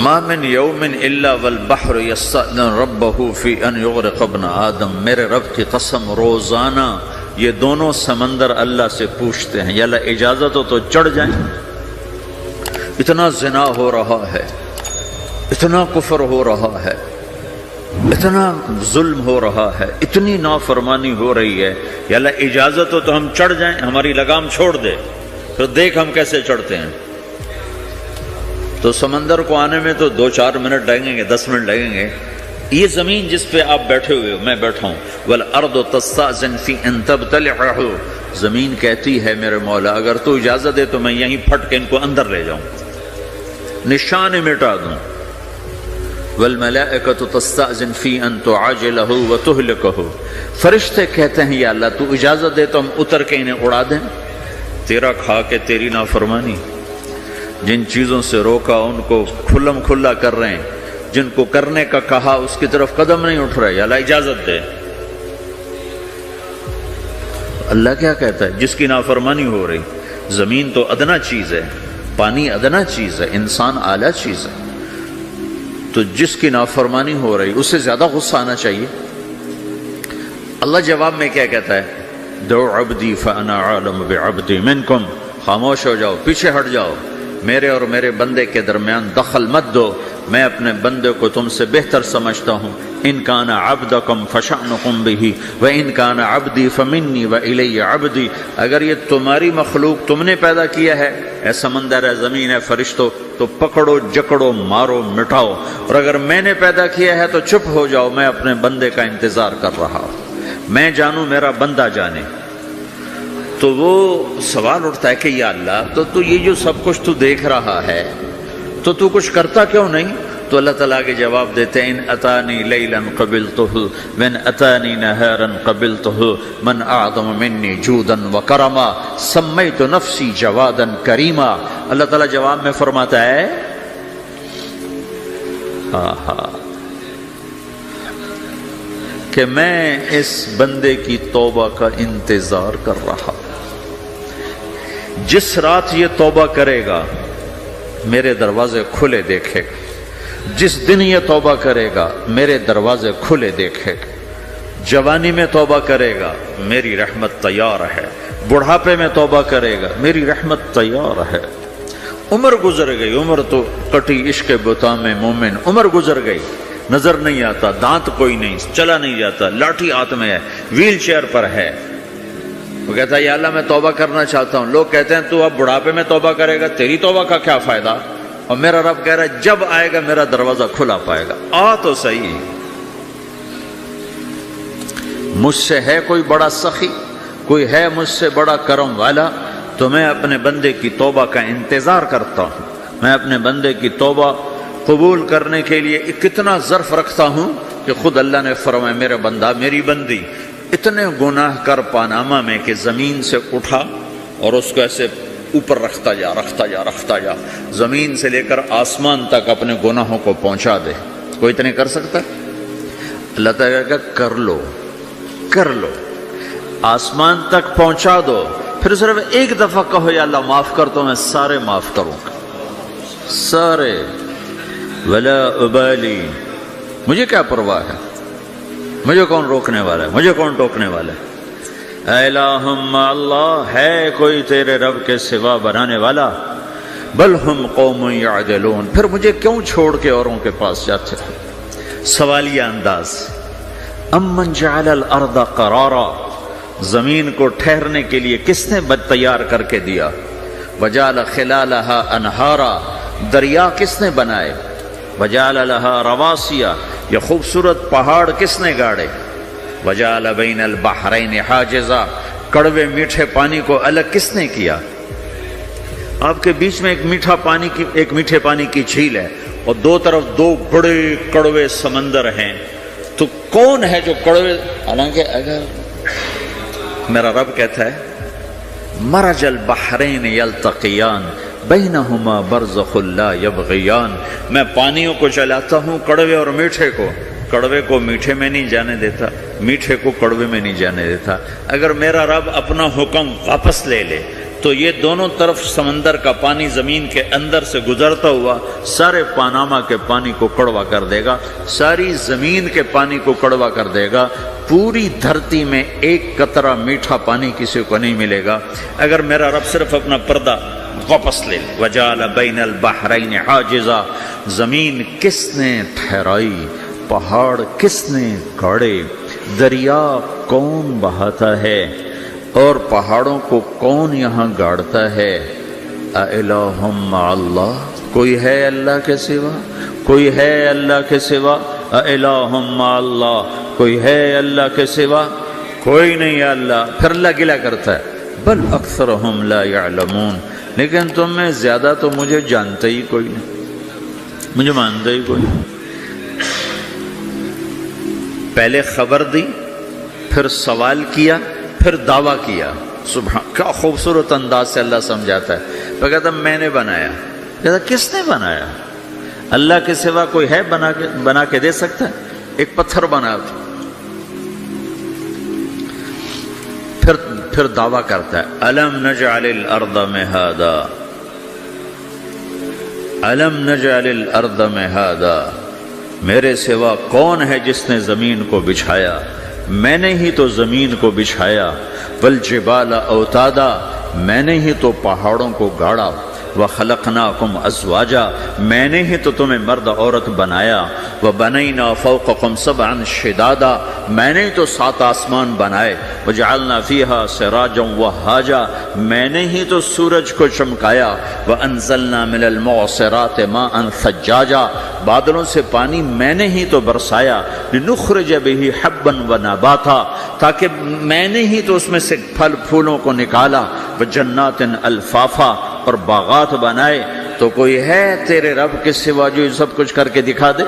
ما من یوم الا والبحر یستأذن ربہ فی ان یغرق ابن آدم، میرے رب کی قسم روزانہ یہ دونوں سمندر اللہ سے پوچھتے ہیں، یا اللہ اجازت ہو تو چڑھ جائیں، اتنا زنا ہو رہا ہے، اتنا کفر ہو رہا ہے، اتنا ظلم ہو رہا ہے، اتنی نافرمانی ہو رہی ہے، یا اللہ اجازت ہو تو ہم چڑھ جائیں، ہماری لگام چھوڑ دے، پھر دیکھ ہم کیسے چڑھتے ہیں۔ تو سمندر کو آنے میں تو 2-4 منٹ لگیں گے، 10 منٹ لگیں گے۔ یہ زمین جس پہ آپ بیٹھے ہوئے ہو، میں بیٹھا ہوں، وَالْأَرْضُ تَسْتَأْذِنُ فِي أَن تَبْتَلِعَهُ، زمین کہتی ہے میرے مولا اگر تو اجازت دے تو میں یہیں پھٹ کے ان کو اندر لے جاؤں، نشان مٹا دوں۔ وَالْمَلَائِكَةُ تَسْتَأْذِنُ فِي أَن تُعَاجِلَهُ وَتُهْلِكَهُ، فرشتے کہتے ہیں یا اللہ تو اجازت دے تو ہم اتر کے انہیں اڑا دیں، تیرا کھا کے تیری نافرمانی، جن چیزوں سے روکا ان کو کھلم کھلا کر رہے ہیں، جن کو کرنے کا کہا اس کی طرف قدم نہیں اٹھ رہے، یا اللہ اجازت دے۔ اللہ کیا کہتا ہے؟ جس کی نافرمانی ہو رہی، زمین تو ادنا چیز ہے، پانی ادنا چیز ہے، انسان اعلیٰ چیز ہے، تو جس کی نافرمانی ہو رہی اس سے زیادہ غصہ آنا چاہیے۔ اللہ جواب میں کیا کہتا ہے؟ دعو عبدی فانا عالم بعبدی منکم، خاموش ہو جاؤ، پیچھے ہٹ جاؤ، میرے اور میرے بندے کے درمیان دخل مت دو، میں اپنے بندے کو تم سے بہتر سمجھتا ہوں۔ ان کان عبدکم فشأنکم بہ وان کان عبدی فمنی والی عبدی، اگر یہ تمہاری مخلوق تم نے پیدا کیا ہے، اے سمندر ہے، زمین ہے، فرشتوں، تو پکڑو جکڑو مارو مٹاؤ، اور اگر میں نے پیدا کیا ہے تو چپ ہو جاؤ، میں اپنے بندے کا انتظار کر رہا ہوں، میں جانوں میرا بندہ جانے۔ تو وہ سوال اٹھتا ہے کہ یا اللہ تو یہ جو سب کچھ تو دیکھ رہا ہے تو کچھ کرتا کیوں نہیں؟ تو اللہ تعالیٰ کے جواب دیتے ہیں، ان اتانی لیلا قبلتہ من اتانی نہارا قبلتہ من اعظم منی جودا وکرما سمیت نفسی جوادا کریما۔ اللہ تعالیٰ جواب میں فرماتا ہے کہ میں اس بندے کی توبہ کا انتظار کر رہا، جس رات یہ توبہ کرے گا میرے دروازے کھلے دیکھے گا، جس دن یہ توبہ کرے گا میرے دروازے کھلے دیکھے گا، جوانی میں توبہ کرے گا میری رحمت تیار ہے، بڑھاپے میں توبہ کرے گا میری رحمت تیار ہے۔ عمر گزر گئی، عمر تو کٹی عشق بتا میں مومن، عمر گزر گئی، نظر نہیں آتا، دانت کوئی نہیں، چلا نہیں جاتا، لاٹھی ہاتھ میں ہے، ویل چیئر پر ہے، وہ کہتا ہے یا اللہ میں توبہ کرنا چاہتا ہوں۔ لوگ کہتے ہیں تو اب بڑھاپے میں توبہ کرے گا، تیری توبہ کا کیا فائدہ؟ اور میرا رب کہہ رہا ہے جب آئے گا میرا دروازہ کھلا پائے گا، آ تو صحیح۔ مجھ سے ہے کوئی بڑا سخی، کوئی ہے مجھ سے بڑا کرم والا، تو میں اپنے بندے کی توبہ کا انتظار کرتا ہوں، میں اپنے بندے کی توبہ قبول کرنے کے لیے کتنا ظرف رکھتا ہوں کہ خود اللہ نے فرمایا میرا بندہ میری بندی اتنے گناہ کر پاناما میں کہ زمین سے اٹھا اور اس کو ایسے اوپر رکھتا جا، زمین سے لے کر آسمان تک اپنے گناہوں کو پہنچا دے۔ کوئی اتنے کر سکتا ہے؟ اللہ تعالیٰ کا کر لو، آسمان تک پہنچا دو، پھر صرف ایک دفعہ کہو یا اللہ معاف کر، تو میں سارے معاف کروں گا، سارے، ولا ابالی، مجھے کیا پرواہ ہے، مجھے کون روکنے والا ہے، مجھے کون ٹوکنے والا ہے۔ اے اللہم اللہ، ہے کوئی تیرے رب کے سوا بنانے والا؟ بل ہم قوم یعدلون، پھر مجھے کیوں چھوڑ کے اوروں کے پاس جاتے ہیں؟ سوالیہ انداز۔ امن جعل الارض قرارا، زمین کو ٹھہرنے کے لیے کس نے تیار کر کے دیا؟ وجعل خلالہا انہارا، دریا کس نے بنائے؟ وجعل لہا رواسیا، یہ خوبصورت پہاڑ کس نے گاڑے؟ وجعل بین البحرین حاجزا، کڑوے میٹھے پانی کو الگ کس نے کیا؟ آپ کے بیچ میں ایک میٹھے پانی کی جھیل ہے اور دو طرف دو بڑے کڑوے سمندر ہیں، تو کون ہے جو کڑوے؟ حالانکہ اگر میرا رب کہتا ہے مرج البحرین یلتقیان بینہما برزخ لا یبغیان، میں پانیوں کو چلاتا ہوں، کڑوے اور میٹھے کو، کڑوے کو میٹھے میں نہیں جانے دیتا، میٹھے کو کڑوے میں نہیں جانے دیتا۔ اگر میرا رب اپنا حکم واپس لے لے تو یہ دونوں طرف سمندر کا پانی زمین کے اندر سے گزرتا ہوا سارے پاناما کے پانی کو کڑوا کر دے گا، ساری زمین کے پانی کو کڑوا کر دے گا، پوری دھرتی میں ایک قطرہ میٹھا پانی کسی کو نہیں ملے گا اگر میرا رب صرف اپنا پردہ واپس لے لے۔ وَجَعَلَ بَيْنَ الْبَحْرَيْنِ حَاجِزًا، زمین کس نے ٹھہرائی، پہاڑ کس نے گاڑے، دریا کون بہاتا ہے اور پہاڑوں کو کون یہاں گاڑتا ہے؟ اَإِلَٰهٌ مَّعَ اللَّهِ، کوئی ہے اللہ کے سوا؟ کوئی ہے اللہ کے سوا؟ اِلَٰهٌ مَّعَ اللَّهِ، کوئی ہے اللہ کے سوا؟ کوئی نہیں ہے اللہ۔ پھر اللہ گلہ کرتا ہے بل اکثرہم لا یعلمون، لیکن تم میں زیادہ تو مجھے جانتے ہی کوئی نہیں، مجھے مانتے ہی کوئی نہیں۔ پہلے خبر دی، پھر سوال کیا، پھر دعویٰ کیا۔ سبحان، کیا خوبصورت انداز سے اللہ سمجھاتا ہے۔ وہ کہتا میں نے بنایا، کہتا کس نے بنایا؟ اللہ کے سوا کوئی ہے بنا کے دے سکتا ہے؟ ایک پتھر بنا، پھر دعویٰ کرتا ہے الم نجعل الارض مہادا، الم نجعل الارض مہادا، میرے سوا کون ہے جس نے زمین کو بچھایا؟ میں نے ہی تو زمین کو بچھایا، والجبال اوتادا، میں نے ہی تو پہاڑوں کو گاڑا، وخلقناکم ازواجا، میں نے ہی تو تمہیں مرد عورت بنایا، وبنینا فوقکم سبعا شدادا، میں نے ہی تو 7 آسمان بنائے، وجعلنا فیہا سراجا وہاجا، میں نے ہی تو سورج کو چمکایا، وانزلنا من المعصرات ماء ثجاجا، بادلوں سے پانی میں نے ہی تو برسایا، لنخرج به حبا ونباتا، تاکہ میں نے ہی تو اس میں سے پھل پھولوں کو نکالا، وجنات الفافا، اور باغات بنائے۔ تو کوئی ہے تیرے رب کے سوا جو یہ سب کچھ کر کے دکھا دے؟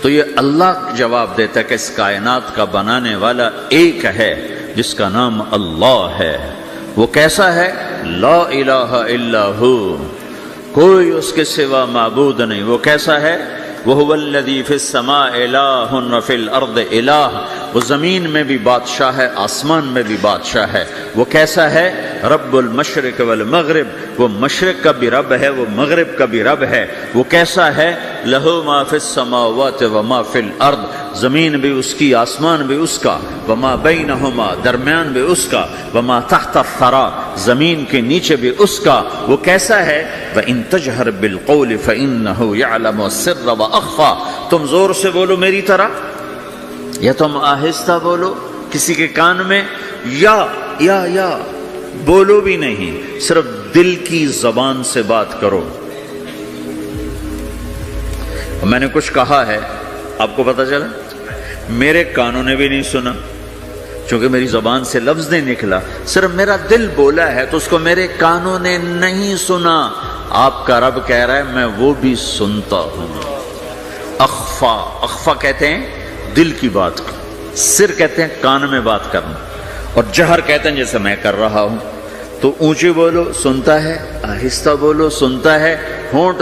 تو یہ اللہ جواب دیتا ہے کہ اس کائنات کا بنانے والا ایک ہے جس کا نام اللہ ہے۔ وہ کیسا ہے؟ لا الہ الا ہو، کوئی اس کے سوا معبود نہیں۔ وہ کیسا ہے؟ وَهُوَ الَّذِي فِي السَّمَاءِ إِلَٰهٌ وَفِي الْأَرْضِ إِلَٰهٌ، وہ زمین میں بھی بادشاہ ہے، آسمان میں بھی بادشاہ ہے۔ وہ کیسا ہے؟ رب المشرق والمغرب، وہ مشرق کا بھی رب ہے، وہ مغرب کا بھی رب ہے۔ وہ کیسا ہے؟ لَهُ مَا فِي السَّمَاوَاتِ وَمَا فِي الْأَرْضِ، زمین بھی اس کی، آسمان بھی اس کا، وَمَا بَيْنَهُمَا، درمیان بھی اس کا، وَمَا تَحْتَ الثَّرَىٰ، زمین کے نیچے بھی اس کا۔ وہ کیسا ہے؟ وَإِن تَجْهَرْ بِالْقَوْلِ فَإِنَّهُ يَعْلَمُ السِّرَّ وَأَخْفَىٰ، تم زور سے بولو میری طرح یا تم آہستہ بولو کسی کے کان میں، یا بولو بھی نہیں، صرف دل کی زبان سے بات کرو۔ میں نے کچھ کہا ہے، آپ کو پتہ چلا؟ میرے کانوں نے بھی نہیں سنا، چونکہ میری زبان سے لفظ نہیں نکلا، صرف میرا دل بولا ہے تو اس کو میرے کانوں نے نہیں سنا۔ آپ کا رب کہہ رہا ہے میں وہ بھی سنتا ہوں۔ اخفا، اخفا کہتے ہیں دل کی بات کو، سر کہتے ہیں کان میں بات کرنا، اور جہر کہتے ہیں جیسے میں کر رہا ہوں۔ تو اونچی بولو سنتا ہے، آہستہ بولو سنتا ہے، ہونٹ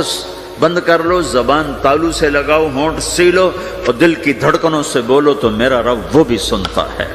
بند کر لو، زبان تالو سے لگاؤ، ہونٹ سیلو اور دل کی دھڑکنوں سے بولو تو میرا رب وہ بھی سنتا ہے۔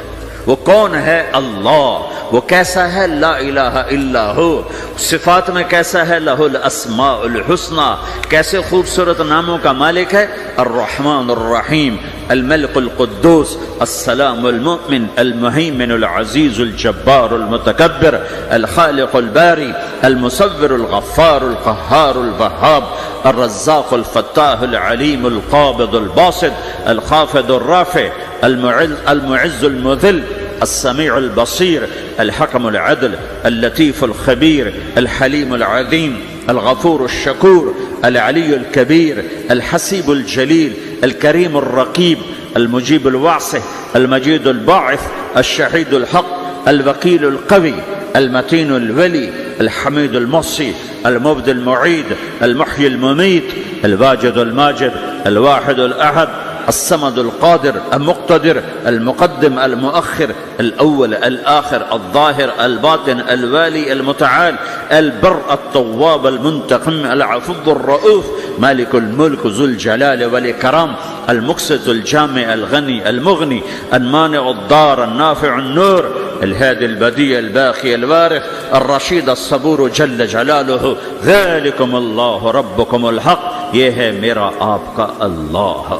وہ کون ہے؟ اللہ۔ وہ کیسا ہے؟ لا الہ الا ہو۔ صفات میں کیسا ہے؟ لہ الاسماء الحسنی، کیسے خوبصورت ناموں کا مالک ہے؟ الرحمن الرحیم، الملک القدوس، السلام المؤمن، المہیمن العزیز الجبار المتکبر، الخالق الباری، المصور الغفار القہار الوہاب، الرزاق الفتاح العلیم القابض الباسط، الخافض الرافع، المعز المذل، السميع البصير، الحكم العدل، اللطيف الخبير، الحليم العظيم، الغفور الشكور، العلي الكبير، الحسيب الجليل، الكريم الرقيب، المجيب الواسع، المجيد الباعث، الشهيد الحق، الوكيل القوي، المتين الولي، الحميد المحصي، المبدي المعيد، المحيي المميت، الواجد الماجد، الواحد الأحد، الصمد القادر المقتدر، المقدم المؤخر، الأول الآخر، الظاهر الباطن، الوالي المتعال، البر التواب المنتقم، العفو الرؤوف، مالك الملك ذو الجلال والإكرام، المقسط الجامع الغني المغني، المانع الضار النافع النور، الهادي البديع الباقي الوارث الرشید الصبور جل جلالہ ذالکم اللہ ربکم الحق، یہ ہے میرا آپ کا اللہ۔